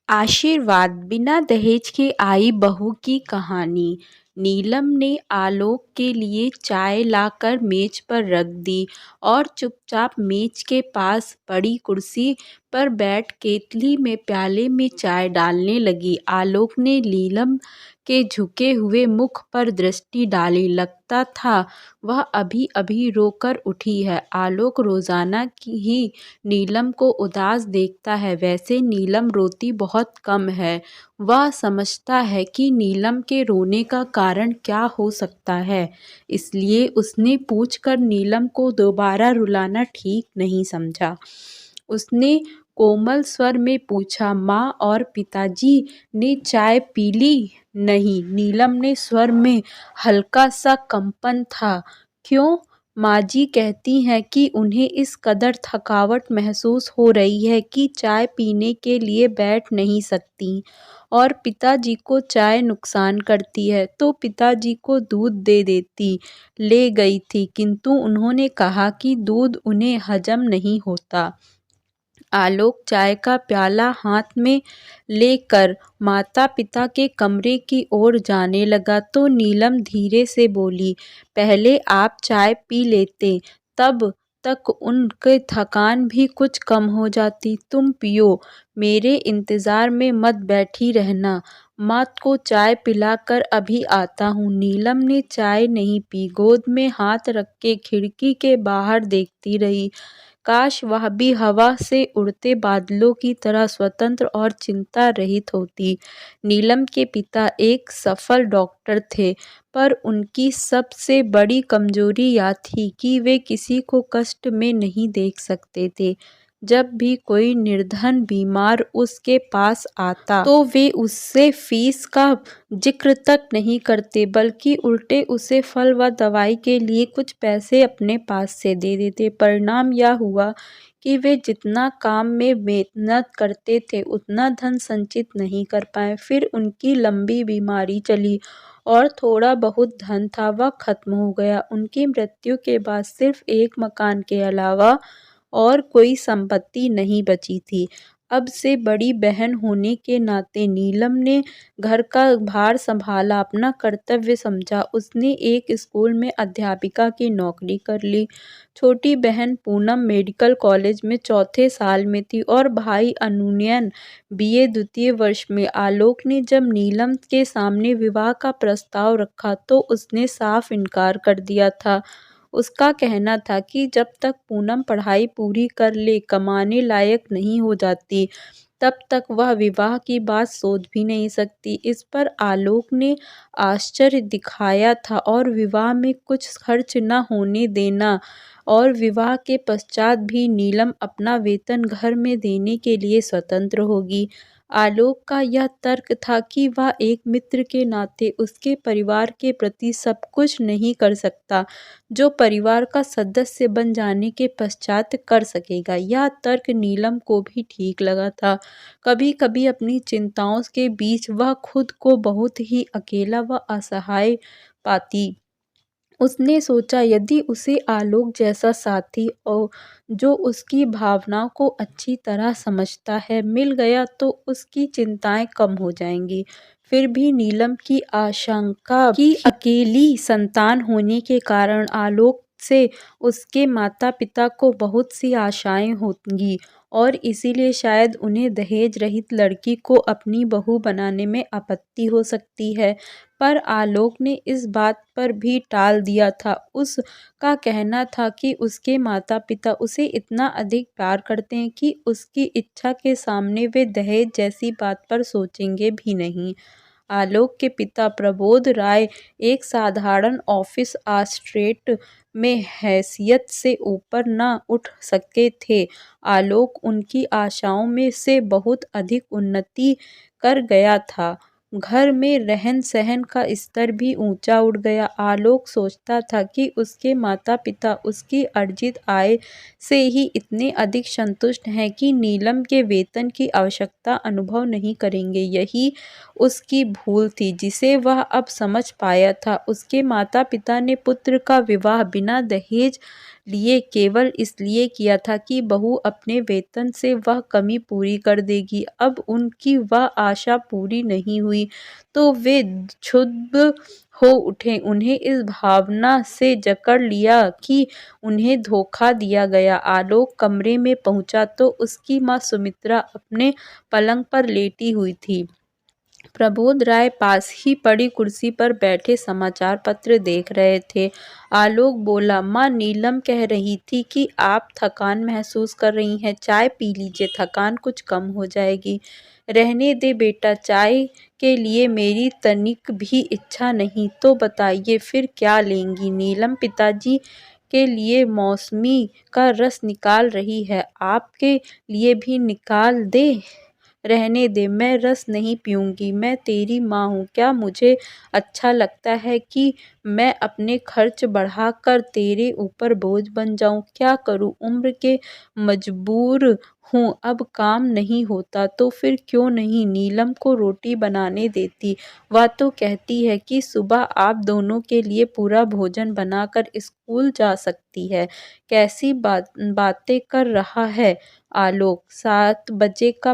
आशीर्वाद बिना दहेज के आई बहू की कहानी। नीलम ने आलोक के लिए चाय लाकर मेज पर रख दी और चुपचाप मेज के पास पड़ी कुर्सी पर बैठ केतली में प्याले में चाय डालने लगी। आलोक ने नीलम के झुके हुए मुख पर दृष्टि डाली। लगता था वह अभी अभी रोकर उठी है। आलोक रोजाना की ही नीलम को उदास देखता है। वैसे नीलम रोती बहुत कम है। वह समझता है कि नीलम के रोने का कारण क्या हो सकता है, इसलिए उसने पूछकर नीलम को दोबारा रुलाना ठीक नहीं समझा। उसने कोमल स्वर में पूछा, माँ और पिताजी ने चाय पी ली? नहीं, नीलम ने स्वर में हल्का सा कंपन था। क्यों? माँ जी कहती हैं कि उन्हें इस कदर थकावट महसूस हो रही है कि चाय पीने के लिए बैठ नहीं सकती, और पिताजी को चाय नुकसान करती है तो पिताजी को दूध दे देती। ले गई थी, किंतु उन्होंने कहा कि दूध उन्हें हजम नहीं होता। आलोक चाय का प्याला हाथ में लेकर माता पिता के कमरे की ओर जाने लगा तो नीलम धीरे से बोली, पहले आप चाय पी लेते, तब तक उनके थकान भी कुछ कम हो जाती। तुम पियो, मेरे इंतज़ार में मत बैठी रहना। माँ को चाय पिलाकर अभी आता हूँ। नीलम ने चाय नहीं पी, गोद में हाथ रख के खिड़की के बाहर देखती रही। काश वह भी हवा से उड़ते बादलों की तरह स्वतंत्र और चिंता रहित होती। नीलम के पिता एक सफल डॉक्टर थे, पर उनकी सबसे बड़ी कमजोरी यह थी कि वे किसी को कष्ट में नहीं देख सकते थे। जब भी कोई निर्धन बीमार उसके पास आता तो वे उससे फीस का जिक्र तक नहीं करते, बल्कि उल्टे उसे फल व दवाई के लिए कुछ पैसे अपने पास से दे देते। परिणाम यह हुआ कि वे जितना काम में मेहनत करते थे उतना धन संचित नहीं कर पाए। फिर उनकी लंबी बीमारी चली और थोड़ा बहुत धन था वह खत्म हो गया। उनकी मृत्यु के बाद सिर्फ एक मकान के अलावा और कोई संपत्ति नहीं बची थी। अब से बड़ी बहन होने के नाते नीलम ने घर का भार संभाला, अपना कर्तव्य समझा। उसने एक स्कूल में अध्यापिका की नौकरी कर ली। छोटी बहन पूनम मेडिकल कॉलेज में चौथे साल में थी और भाई अनुनयन बीए द्वितीय वर्ष में। आलोक ने जब नीलम के सामने विवाह का प्रस्ताव रखा तो उसने साफ इनकार कर दिया था। उसका कहना था कि जब तक पूनम पढ़ाई पूरी कर ले, कमाने लायक नहीं हो जाती, तब तक वह विवाह की बात सोच भी नहीं सकती। इस पर आलोक ने आश्चर्य दिखाया था और विवाह में कुछ खर्च न होने देना और विवाह के पश्चात भी नीलम अपना वेतन घर में देने के लिए स्वतंत्र होगी। आलोक का यह तर्क था कि वह एक मित्र के नाते उसके परिवार के प्रति सब कुछ नहीं कर सकता जो परिवार का सदस्य बन जाने के पश्चात कर सकेगा। यह तर्क नीलम को भी ठीक लगा था। कभी कभी अपनी चिंताओं के बीच वह खुद को बहुत ही अकेला व असहाय पाती। उसने सोचा, यदि उसे आलोक जैसा साथी और जो उसकी भावनाओं को अच्छी तरह समझता है मिल गया तो उसकी चिंताएं कम हो जाएंगी। फिर भी नीलम की आशंका कि अकेली संतान होने के कारण आलोक से उसके माता पिता को बहुत सी आशाएं होंगी और इसीलिए शायद उन्हें दहेज रहित लड़की को अपनी बहू बनाने में आपत्ति हो सकती है। पर आलोक ने इस बात पर भी टाल दिया था। उसका कहना था कि उसके माता पिता उसे इतना अधिक प्यार करते हैं कि उसकी इच्छा के सामने वे दहेज जैसी बात पर सोचेंगे भी नहीं। आलोक के पिता प्रबोध राय एक साधारण ऑफिस एस्टेट में हैसियत से ऊपर न उठ सके थे। आलोक उनकी आशाओं में से बहुत अधिक उन्नति कर गया था। घर में रहन सहन का स्तर भी ऊंचा उठ गया। आलोक सोचता था कि उसके माता पिता उसकी अर्जित आय से ही इतने अधिक संतुष्ट हैं कि नीलम के वेतन की आवश्यकता अनुभव नहीं करेंगे। यही उसकी भूल थी जिसे वह अब समझ पाया था। उसके माता पिता ने पुत्र का विवाह बिना दहेज लिए केवल इसलिए किया था कि बहू अपने वेतन से वह कमी पूरी कर देगी। अब उनकी वह आशा पूरी नहीं हुई तो वे क्षुब्ध हो उठे। उन्हें इस भावना से जकड़ लिया कि उन्हें धोखा दिया गया। आलोक कमरे में पहुंचा तो उसकी माँ सुमित्रा अपने पलंग पर लेटी हुई थी। प्रबोध राय पास ही पड़ी कुर्सी पर बैठे समाचार पत्र देख रहे थे। आलोक बोला, माँ, नीलम कह रही थी कि आप थकान महसूस कर रही हैं। चाय पी लीजिए, थकान कुछ कम हो जाएगी। रहने दे बेटा, चाय के लिए मेरी तनिक भी इच्छा नहीं। तो बताइए फिर क्या लेंगी? नीलम पिताजी के लिए मौसमी का रस निकाल रही है, आपके लिए भी निकाल दे? रहने दे, मैं रस नहीं पीऊँगी। मैं तेरी माँ हूँ। क्या मुझे अच्छा लगता है कि मैं अपने खर्च बढ़ाकर तेरे ऊपर बोझ बन जाऊँ? क्या करूँ? उम्र के मजबूर हूँ। अब काम नहीं होता तो फिर क्यों नहीं नीलम को रोटी बनाने देती? वह तो कहती है कि सुबह आप दोनों के लिए पूरा भोजन बनाकर स्कूल जा सकती है। कैसी बातें कर रहा है आलोक? 7 बजे का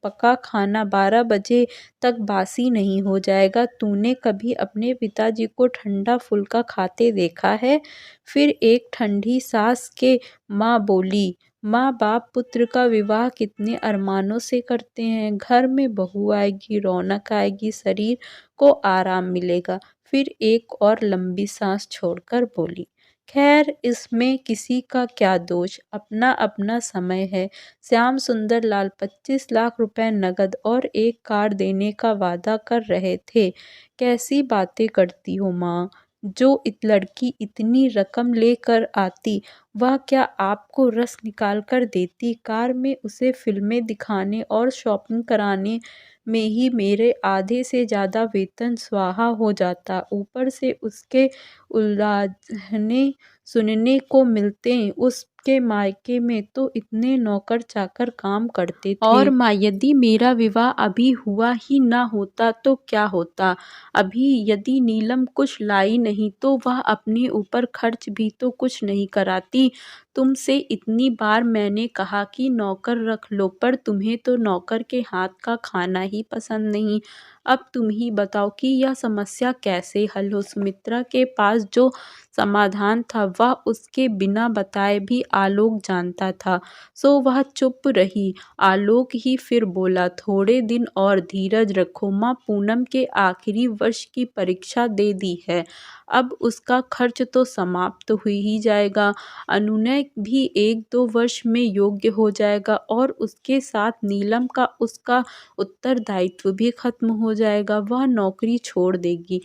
पका खाना 12 बजे तक बासी नहीं हो जाएगा। तूने कभी अपने पिताजी को ठंडा फुल्का खाते देखा है? फिर एक ठंडी सांस के माँ बोली, माँ बाप पुत्र का विवाह कितने अरमानों से करते हैं। घर में बहू आएगी, रौनक आएगी, शरीर को आराम मिलेगा। फिर एक और लंबी सांस छोड़कर बोली, खैर इसमें किसी का क्या दोष, अपना अपना समय है। श्याम सुंदर लाल 25 लाख रुपए नकद और एक कार देने का वादा कर रहे थे। कैसी बातें करती हो माँ? जो लड़की इतनी रकम लेकर आती, वह क्या आपको रस निकाल कर देती? कार में उसे फिल्में दिखाने और शॉपिंग कराने में ही मेरे आधे से ज़्यादा वेतन स्वाहा हो जाता। ऊपर से उसके उलाहने सुनने को मिलते। उसके मायके में तो इतने नौकर चाकर काम करते थे। और माँ, यदि मेरा विवाह अभी हुआ ही ना होता तो क्या होता? अभी यदि नीलम कुछ लाई नहीं तो वह अपने ऊपर खर्च भी तो कुछ नहीं कराती। तुमसे इतनी बार मैंने कहा कि नौकर रख लो, पर तुम्हें तो नौकर के हाथ का खाना ही पसंद नहीं। अब तुम ही बताओ कि यह समस्या कैसे हल हो? सुमित्रा के पास जो समाधान था वह उसके बिना बताए भी आलोक जानता था, सो वह चुप रही। आलोक ही फिर बोला, थोड़े दिन और धीरज रखो माँ, पूनम के आखिरी वर्ष की परीक्षा दे दी है, अब उसका खर्च तो समाप्त हो ही जाएगा। अनुनय भी 1-2 वर्ष में योग्य हो जाएगा और उसके साथ नीलम का उसका उत्तरदायित्व भी खत्म हो जाएगा। वह नौकरी छोड़ देगी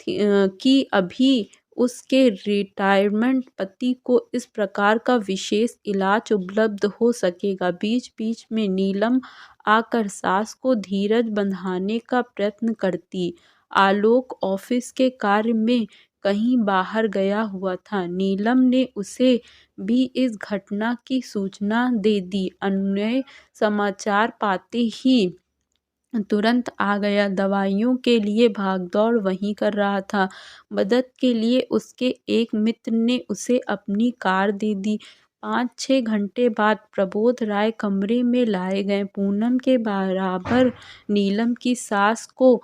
कि अभी उसके रिटायरमेंट पति को इस प्रकार का विशेष इलाज उपलब्ध हो सकेगा। बीच बीच में नीलम आकर सास को धीरज बंधाने का प्रयत्न करती। आलोक ऑफिस के कार्य में कहीं बाहर गया हुआ था। नीलम ने उसे भी इस घटना की सूचना दे दी। अनुनय समाचार पाते ही तुरंत आ गया। दवाइयों के लिए भागदौड़ वहीं कर रहा था। मदद के लिए उसके एक मित्र ने उसे अपनी कार दे दी। 5-6 घंटे बाद प्रबोध राय कमरे में लाए गए। पूनम के बराबर नीलम की सास को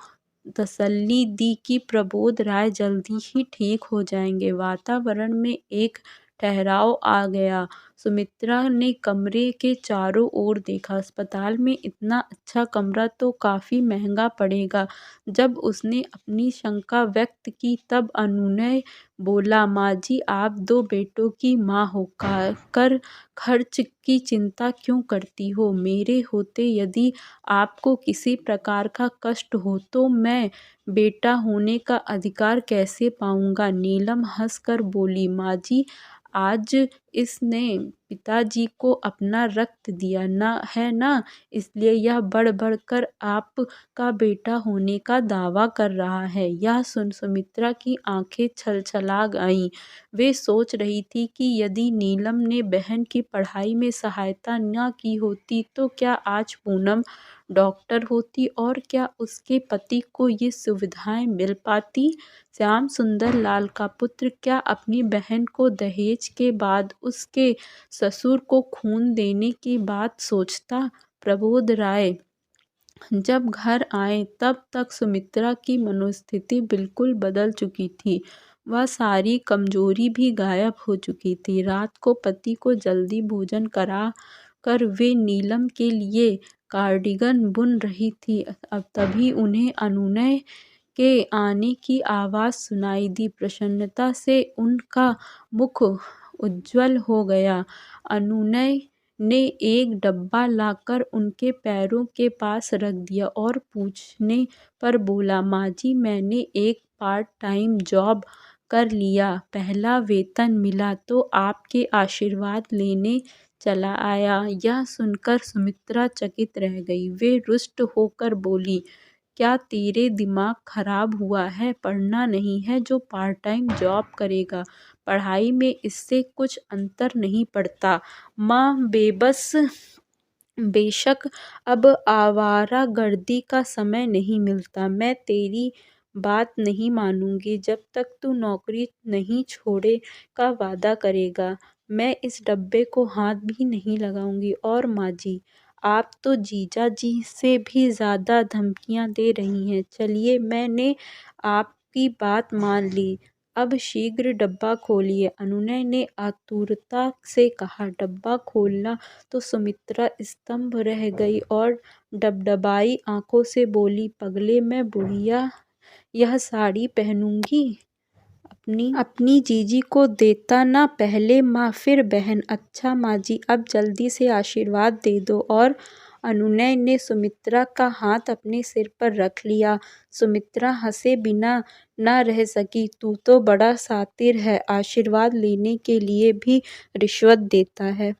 तसल्ली दी कि प्रबोध राय जल्दी ही ठीक हो जाएंगे। वातावरण में एक ठहराव आ गया। सुमित्रा ने कमरे के चारों ओर देखा। अस्पताल में इतना अच्छा कमरा तो काफ़ी महंगा पड़ेगा। जब उसने अपनी शंका व्यक्त की तब अनुनय बोला, माँ जी, आप 2 बेटों की माँ हो कर खर्च की चिंता क्यों करती हो? मेरे होते यदि आपको किसी प्रकार का कष्ट हो तो मैं बेटा होने का अधिकार कैसे पाऊंगा? नीलम हंसकर बोली, माँ जी, आज इसने पिताजी को अपना रक्त दिया ना है ना, इसलिए यह बढ़ बढ़ कर आपका बेटा होने का दावा कर रहा है। यह सुन सुमित्रा की आंखें छलछला गईं। वे सोच रही थी कि यदि नीलम ने बहन की पढ़ाई में सहायता न की होती तो क्या आज पूनम डॉक्टर होती और क्या उसके पति को ये सुविधाएं मिल पाती। श्याम सुंदर लाल का पुत्र क्या अपनी बहन को दहेज के बाद उसके ससुर को खून देने की बात सोचता। प्रबोध राय जब घर आए तब तक सुमित्रा की मनोस्थिति बिल्कुल बदल चुकी थी। वह सारी कमजोरी भी गायब हो चुकी थी। रात को पति को जल्दी भोजन करा कर वे नीलम के लिए कार्डिगन बुन रही थी। अब तभी उन्हें अनुनय के आने की आवाज़ सुनाई दी। प्रसन्नता से उनका मुख उज्ज्वल हो गया। अनुनय ने एक डब्बा लाकर उनके पैरों के पास रख दिया और पूछने पर बोला, माँ जी मैंने एक पार्ट टाइम जॉब कर लिया, पहला वेतन मिला तो आपके आशीर्वाद लेने चला आया। यह सुनकर सुमित्रा चकित रह गई। वे रुष्ट होकर बोली, क्या तेरे दिमाग खराब हुआ है? पढ़ना नहीं है जो पार्ट टाइम जॉब करेगा? पढ़ाई में इससे कुछ अंतर नहीं पड़ता। माँ बेशक अब आवारागर्दी का समय नहीं मिलता। मैं तेरी बात नहीं मानूंगी जब तक तू नौकरी नहीं छोड़े का वादा करेगा। मैं इस डब्बे को हाथ भी नहीं लगाऊंगी। और माँ जी, आप तो जीजा जी से भी ज़्यादा धमकियाँ दे रही हैं। चलिए, मैंने आपकी बात मान ली, अब शीघ्र डब्बा खोलिए। अनुनय ने आतुरता से कहा। डब्बा खोलना तो सुमित्रा स्तंभ रह गई और डबडबाई आंखों से बोली, पगले मैं बुढ़िया यह साड़ी पहनूंगी? अपनी जीजी को देता ना, पहले माँ फिर बहन। अच्छा माँ जी, अब जल्दी से आशीर्वाद दे दो। और अनुनय ने सुमित्रा का हाथ अपने सिर पर रख लिया। सुमित्रा हंसे बिना न रह सकी। तू तो बड़ा शातिर है, आशीर्वाद लेने के लिए भी रिश्वत देता है।